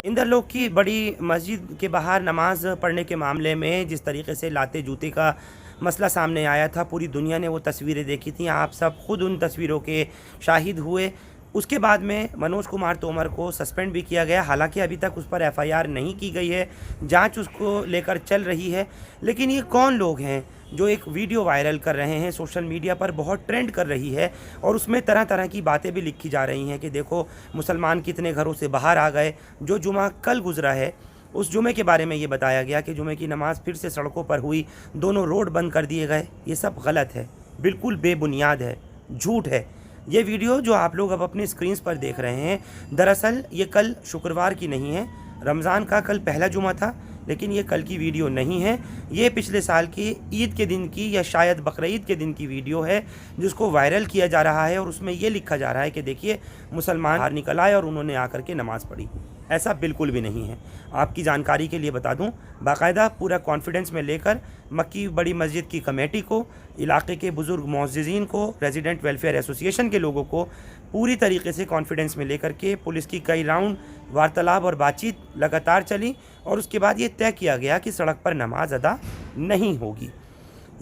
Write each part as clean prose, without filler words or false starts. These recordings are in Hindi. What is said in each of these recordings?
इंदरलोक की बड़ी मस्जिद के बाहर नमाज पढ़ने के मामले में जिस तरीके से लाते जूते का मसला सामने आया था, पूरी दुनिया ने वो तस्वीरें देखी थी। आप सब खुद उन तस्वीरों के शाहिद हुए। उसके बाद में मनोज कुमार तोमर को सस्पेंड भी किया गया। हालांकि अभी तक उस पर एफआईआर नहीं की गई है, जांच उसको लेकर चल रही है। लेकिन ये कौन लोग हैं जो एक वीडियो वायरल कर रहे हैं, सोशल मीडिया पर बहुत ट्रेंड कर रही है और उसमें तरह तरह की बातें भी लिखी जा रही हैं कि देखो मुसलमान कितने घरों से बाहर आ गए। जो जुमा कल गुजरा है उस जुमे के बारे में ये बताया गया कि जुमे की नमाज़ फिर से सड़कों पर हुई, दोनों रोड बंद कर दिए गए। ये सब गलत है, बिल्कुल बेबुनियाद है, झूठ है। ये वीडियो जो आप लोग अब अपने स्क्रीन्स पर देख रहे हैं, दरअसल ये कल शुक्रवार की नहीं है। रमज़ान का कल पहला जुमा था, लेकिन ये कल की वीडियो नहीं है। ये पिछले साल की ईद के दिन की या शायद बकरीद के दिन की वीडियो है, जिसको वायरल किया जा रहा है और उसमें ये लिखा जा रहा है कि देखिए मुसलमान बाहर निकल आए और उन्होंने आकर के नमाज़ पढ़ी। ऐसा बिल्कुल भी नहीं है। आपकी जानकारी के लिए बता दूं, बाकायदा पूरा कॉन्फिडेंस में लेकर मक्की बड़ी मस्जिद की कमेटी को, इलाके के बुज़ुर्ग मुअज़्ज़िज़ीन को, रेजिडेंट वेलफेयर एसोसिएशन के लोगों को पूरी तरीके से कॉन्फिडेंस में लेकर के पुलिस की कई राउंड वार्तालाप और बातचीत लगातार चली और उसके बाद ये तय किया गया कि सड़क पर नमाज अदा नहीं होगी।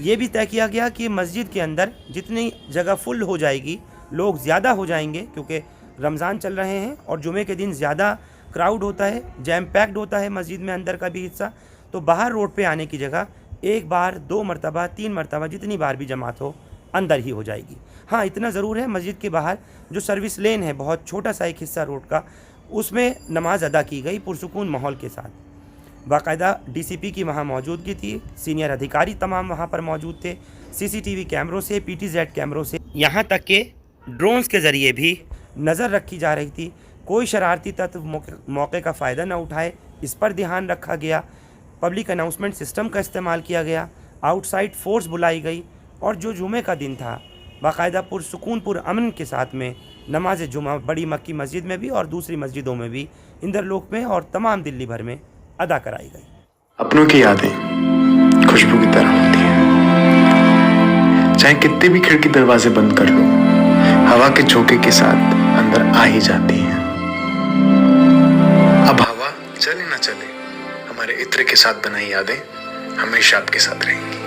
ये भी तय किया गया कि मस्जिद के अंदर जितनी जगह फुल हो जाएगी, लोग ज़्यादा हो जाएंगे क्योंकि रमज़ान चल रहे हैं और जुमे के दिन ज़्यादा क्राउड होता है, जैम पैक्ड होता है मस्जिद में अंदर का भी हिस्सा, तो बाहर रोड पे आने की जगह एक बार, 2 मरतबा, 3 मरतबा, जितनी बार भी जमात हो अंदर ही हो जाएगी। हाँ, इतना ज़रूर है, मस्जिद के बाहर जो सर्विस लेन है, बहुत छोटा सा एक हिस्सा रोड का, उसमें नमाज अदा की गई पुरसुकून माहौल के साथ। बाकायदा डीसीपी की वहाँ मौजूदगी थी, सीनियर अधिकारी तमाम वहाँ पर मौजूद थे, सीसीटीवी कैमरों से, पीटीजेड कैमरों से, यहाँ तक के ड्रोन्स के ज़रिए भी नज़र रखी जा रही थी। कोई शरारती तत्व मौके का फ़ायदा न उठाए, इस पर ध्यान रखा गया। पब्लिक अनाउंसमेंट सिस्टम का इस्तेमाल किया गया, आउटसाइड फोर्स बुलाई गई और जो जुमे का दिन था बाकायदा पुरसुकून पुरअमन के साथ में नमाज जुमा बड़ी मक्की मस्जिद में भी और दूसरी मस्जिदों में भी, इंदरलोक में और तमाम दिल्ली भर में अदा कराई गई। अपनों की यादें खुशबू की तरह होती हैं, चाहे कितने भी खिड़की दरवाजे बंद कर लो, हवा के झोंके के साथ अंदर आ ही जाती हैं। अब हवा चले ना चले, हमारे इत्र के साथ बनाई यादें हमेशा आपके साथ रहेंगी।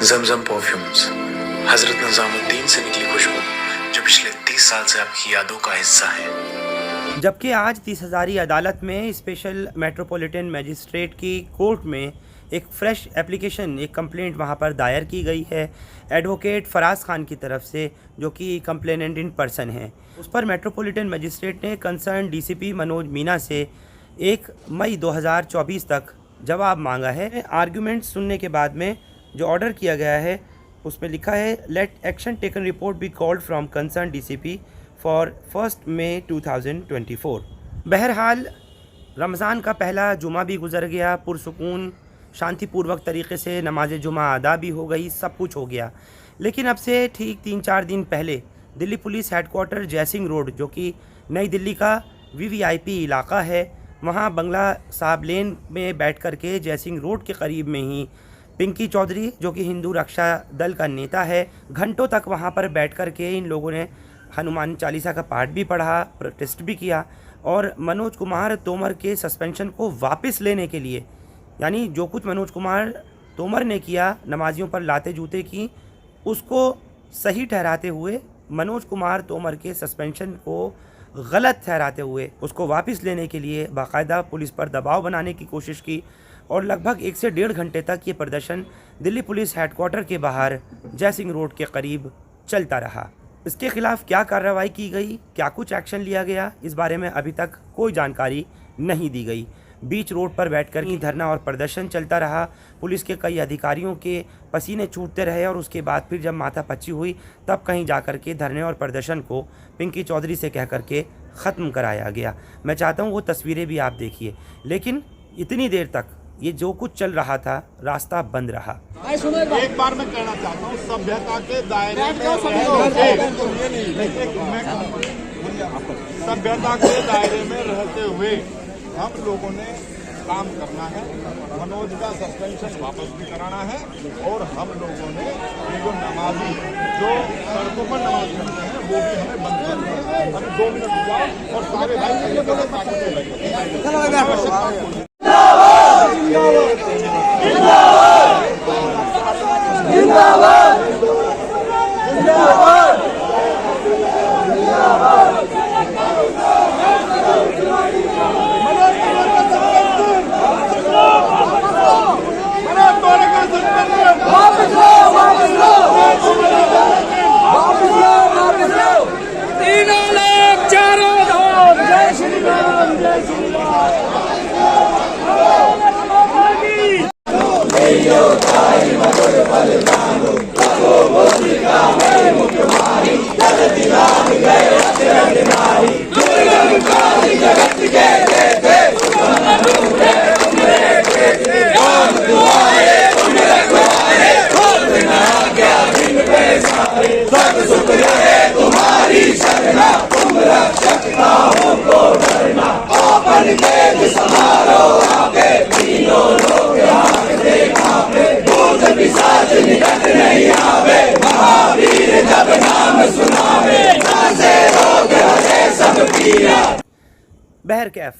जमजम परफ्यूम्स, हजरत निजामुद्दीन से निकली खुशबू जो पिछले 30 साल से आपकी यादों का हिस्सा है। जबकि आज 30 हज़ारी अदालत में स्पेशल मेट्रोपॉलिटन मजिस्ट्रेट की कोर्ट में एक फ़्रेश एप्लीकेशन, एक कंप्लेंट वहाँ पर दायर की गई है एडवोकेट फराज खान की तरफ से, जो कि कंप्लेनेंट इन पर्सन हैं। उस पर मेट्रोपॉलिटन मजिस्ट्रेट ने कंसर्न डीसीपी मनोज मीना से 1 मई 2024 तक जवाब मांगा है। आर्गूमेंट सुनने के बाद में जो ऑर्डर किया गया है उसमें लिखा है, let action taken report be called from concern DCP for 1 May 2024। बहरहाल रमज़ान का पहला जुमा भी गुजर गया, पुरसुकून शांतिपूर्वक तरीके से नमाज जुमा अदा भी हो गई, सब कुछ हो गया। लेकिन अब से ठीक 3-4 दिन पहले Delhi police headquarters Jaisingh road, जो कि नई दिल्ली का वीवीआईपी इलाका है, वहाँ बंगला साहब लेन में बैठ कर के जयसिंह रोड के करीब में ही पिंकी चौधरी, जो कि हिंदू रक्षा दल का नेता है, घंटों तक वहाँ पर बैठ कर के इन लोगों ने हनुमान चालीसा का पाठ भी पढ़ा, प्रोटेस्ट भी किया और मनोज कुमार तोमर के सस्पेंशन को वापस लेने के लिए, यानी जो कुछ मनोज कुमार तोमर ने किया नमाजियों पर लाते जूते की, उसको सही ठहराते हुए, मनोज कुमार तोमर के सस्पेंशन को गलत ठहराते हुए उसको वापस लेने के लिए बाकायदा पुलिस पर दबाव बनाने की कोशिश की और लगभग 1 से 1.5 घंटे तक ये प्रदर्शन दिल्ली पुलिस हेडक्वार्टर के बाहर जयसिंह रोड के करीब चलता रहा। इसके खिलाफ क्या कार्रवाई की गई, क्या कुछ एक्शन लिया गया, इस बारे में अभी तक कोई जानकारी नहीं दी गई। बीच रोड पर बैठकर ही धरना और प्रदर्शन चलता रहा। पुलिस के कई अधिकारियों के पसीने छूटते रहे और उसके बाद फिर जब माथापच्ची हुई तब कहीं जाकर के धरने और प्रदर्शन को पिंकी चौधरी से कह करके ख़त्म कराया गया। मैं चाहता हूँ वो तस्वीरें भी आप देखिए। लेकिन इतनी देर तक ये जो कुछ चल रहा था रास्ता बंद रहा। एक बार मैं कहना चाहता हूँ, सभ्यता के दायरे में सभ्यता के दायरे में रहते हुए हम लोगों ने काम करना है। मनोज का सस्पेंशन वापस भी कराना है और हम लोगों ने ये जो नमाजी जो सड़कों पर नमाज पढ़ते हैं वो भी हमें बंद करना है। हमें 2 मिनट जाओ और सारे भाई बहरकैफ,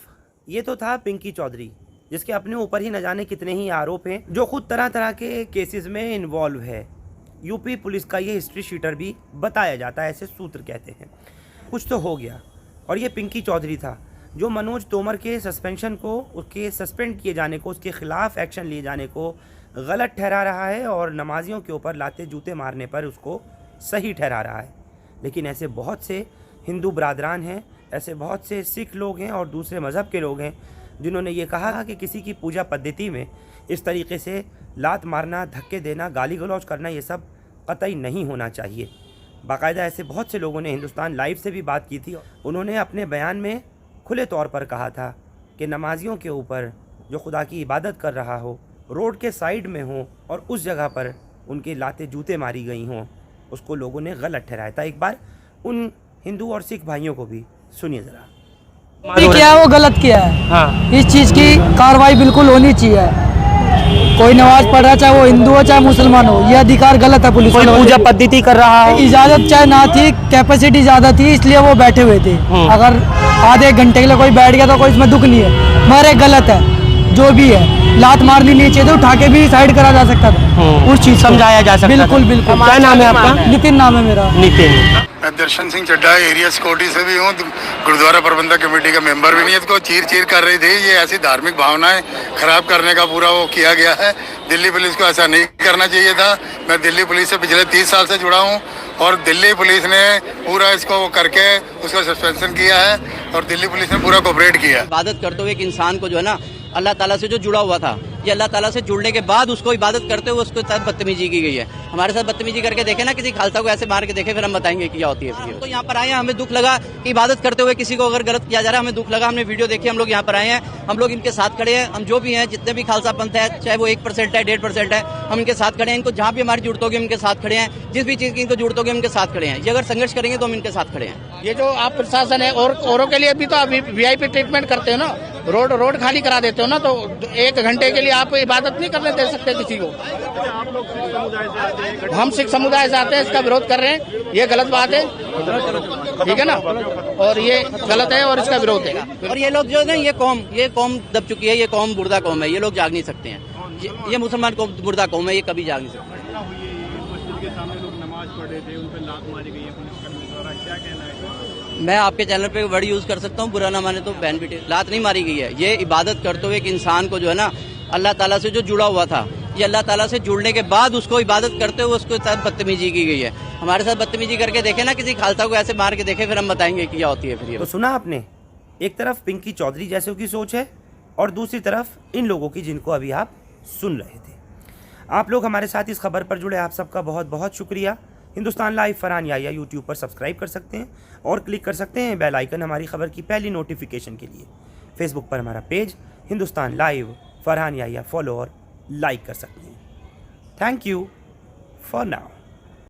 ये तो था पिंकी चौधरी, जिसके अपने ऊपर ही न जाने कितने ही आरोप हैं, जो खुद तरह तरह के केसेस में इन्वॉल्व है। यूपी पुलिस का ये हिस्ट्री शीटर भी बताया जाता है, ऐसे सूत्र कहते हैं। कुछ तो हो गया, और ये पिंकी चौधरी था जो मनोज तोमर के सस्पेंशन को, उसके सस्पेंड किए जाने को, उसके खिलाफ एक्शन लिए जाने को गलत ठहरा रहा है और नमाजियों के ऊपर लाते जूते मारने पर उसको सही ठहरा रहा है। लेकिन ऐसे बहुत से हिंदू बरादरान हैं, ऐसे बहुत से सिख लोग हैं और दूसरे मज़हब के लोग हैं जिन्होंने ये कहा कि किसी की पूजा पद्धति में इस तरीके से लात मारना, धक्के देना, गाली गलौज करना, ये सब कतई नहीं होना चाहिए। बाकायदा ऐसे बहुत से लोगों ने हिंदुस्तान लाइव से भी बात की थी। उन्होंने अपने बयान में खुले तौर पर कहा था कि नमाजियों के ऊपर जो खुदा की इबादत कर रहा हो, रोड के साइड में हो और उस जगह पर उनके लाते जूते मारी गई हों, उसको लोगों ने गलत ठहराया था। एक बार उन हिंदू और सिख भाइयों को भी सुनिए ज़रा। किया है वो गलत किया है। हाँ। इस चीज़ की कार्रवाई बिल्कुल होनी चाहिए। कोई नमाज पढ़ रहा, चाहे वो हिंदू हो चाहे मुसलमान हो, ये अधिकार गलत है। पुलिस कोई पूजा पद्धति कर रहा है, इजाजत चाहे ना थी, कैपेसिटी ज़्यादा थी, इसलिए वो बैठे हुए थे। अगर आधे घंटे के लिए कोई बैठ गया तो कोई इसमें दुख नहीं है, मगर गलत है जो भी है। लात मारनी नहीं चाहिए, तो उठा के भी साइड करा जा सकता था, उस चीज समझाया जा सकता। बिल्कुल बिल्कुल। क्या नाम है आपका? नितिन नाम है मेरा। नितिन। मैं दर्शन सिंह चड्ढा एरिया सिक्योरिटी से भी हूँ, गुरुद्वारा प्रबंधक कमेटी का मेंबर भी नहीं है। इसको चीर चीर कर रही थी, ये ऐसी धार्मिक भावनाएं खराब करने का पूरा वो किया गया है। दिल्ली पुलिस को ऐसा नहीं करना चाहिए था। मैं दिल्ली पुलिस से पिछले 30 साल से जुड़ा हूँ और दिल्ली पुलिस ने पूरा इसको वो करके उसका सस्पेंशन किया है और दिल्ली पुलिस ने पूरा कोऑपरेट किया। इबादत करते हुए एक इंसान को जो है ना अल्लाह ताला से जो जुड़ा हुआ था, ये अल्लाह ताला से जुड़ने के बाद उसको इबादत करते हुए उसके साथ बदतमीजी की गई है। हमारे साथ बदतमीजी करके देखे ना, किसी खालसा को ऐसे मार के देखे, फिर हम बताएंगे क्या होती है। तो यहाँ पर आए हैं, हमें दुख लगा कि इबादत करते हुए किसी को अगर गलत किया जा रहा है, हमें दुख लगा। हमने वीडियो देखी, हम लोग यहाँ पर आए हैं, हम लोग इनके साथ खड़े हैं। हम जो भी हैं, जितने भी खालसा पंथ है, चाहे वो 1% है, 1.5% है, हम इनके साथ खड़े हैं। इनको जहाँ भी हमारी जरूरत होगी हम इनके साथ खड़े हैं। जिस भी चीज की इनको जरूरत होगी हम इनके साथ खड़े हैं। ये अगर संघर्ष करेंगे तो हम इनके साथ खड़े हैं। ये जो आप प्रशासन है और औरों के लिए भी तो अभी VIP ट्रीटमेंट करते हो ना, रोड खाली करा देते हो ना, तो 1 घंटे के लिए आप इबादत नहीं करने दे सकते किसी को। हम सिख समुदाय से आते हैं, इसका विरोध कर रहे हैं, ये गलत बात है, ठीक है ना, और ये गलत है और इसका विरोध है। और ये लोग जो है ये कौम दब चुकी है, ये कौम मुर्दा कौम है, ये लोग जाग नहीं सकते हैं। ये मुसलमान कौम मुर्दा कौम है, ये कभी जाग नहीं सकते। मैं आपके चैनल पे वर्ड यूज कर सकता हूँ, बुरा ना माने तो बैन भी। लात नहीं मारी गई है, ये इबादत करते हुए एक इंसान को जो है ना अल्लाह ताला से जो जुड़ा हुआ था, ये अल्लाह ताला से जुड़ने के बाद उसको इबादत करते हुए उसके साथ बदतमीजी की गई है। हमारे साथ बदतमीजी करके देखे ना, किसी खालसा को ऐसे मार के देखे, फिर हम बताएंगे क्या होती है। फिर तो सुना आपने, एक तरफ पिंकी चौधरी जैसों की सोच है और दूसरी तरफ इन लोगों की जिनको अभी आप सुन रहे थे। आप लोग हमारे साथ इस खबर पर जुड़े, आप सबका बहुत बहुत शुक्रिया। हिंदुस्तान लाइव फरहान याया यूट्यूब पर सब्सक्राइब कर सकते हैं और क्लिक कर सकते हैं बेल आइकन हमारी खबर की पहली नोटिफिकेशन के लिए। फेसबुक पर हमारा page Hindustan live Farhan Yahiya follow और लाइक कर सकते हैं। Thank you for now.